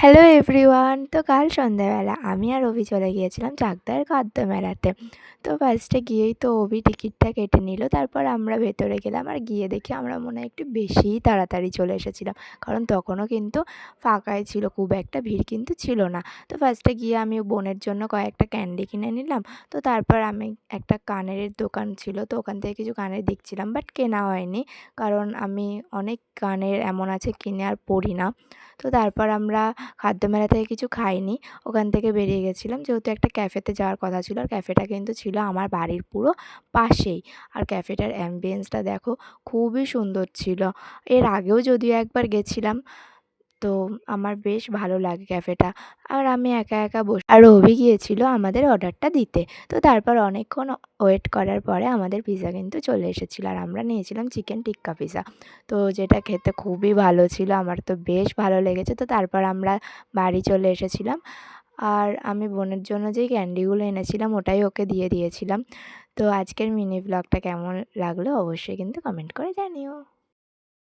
Hello everyone. তো কাল সন্ধ্যাবেলা আমি আর অভি চলে গিয়েছিলাম চাকদার খাদ্য মেলাতে। তো ফার্স্টে গিয়েই তো অভি টিকিটটা কেটে নিল, তারপর আমরা ভেতরে গেলাম আর গিয়ে দেখি আমরা মনে হয় একটু বেশিই তাড়াতাড়ি চলে এসেছিলাম, কারণ তখনও কিন্তু ফাঁকাই ছিল, খুব একটা ভিড় কিন্তু ছিল না। তো ফার্স্টে গিয়ে আমি বোনের জন্য কয়েকটা ক্যান্ডি কিনে নিলাম। তো তারপর আমি একটা কানের দোকান ছিল, তো ওখান থেকে কিছু কানের দেখছিলাম, বাট কেনা হয়নি, কারণ আমি অনেক কানের এমন আছে কিনে আর পরি না। তো তারপর আমরা খাদ্য মেলা থেকে কিছু খাইনি, ওখান থেকে বেরিয়ে গেছিলাম, যেহেতু একটা ক্যাফেতে যাওয়ার কথা ছিল। আর ক্যাফেটা কিন্তু ছিল আমার বাড়ির পুরো পাশেই। আর ক্যাফেটার অ্যাম্বিয়েন্সটা দেখো, খুবই সুন্দর ছিল। এর আগেও যদিও একবার গেছিলাম, তো আমার বেশ ভালো লাগে ক্যাফেটা। আর আমি একা একা বসে, আর অভি গিয়েছিল আমাদের অর্ডারটা দিতে। তো তারপর অনেকক্ষণ ওয়েট করার পরে আমাদের পিৎজা কিন্তু চলে এসেছিলো, আর আমরা নিয়েছিলাম চিকেন টিক্কা পিৎজা। তো যেটা খেতে খুবই ভালো ছিল, আমার তো বেশ ভালো লেগেছে। তো তারপর আমরা বাড়ি চলে এসেছিলাম, আর আমি বোনের জন্য যেই ক্যান্ডিগুলো এনেছিলাম ওটাই ওকে দিয়ে দিয়েছিলাম। তো আজকের মিনি ব্লগটা কেমন লাগলো অবশ্যই কিন্তু কমেন্ট করে জানিও।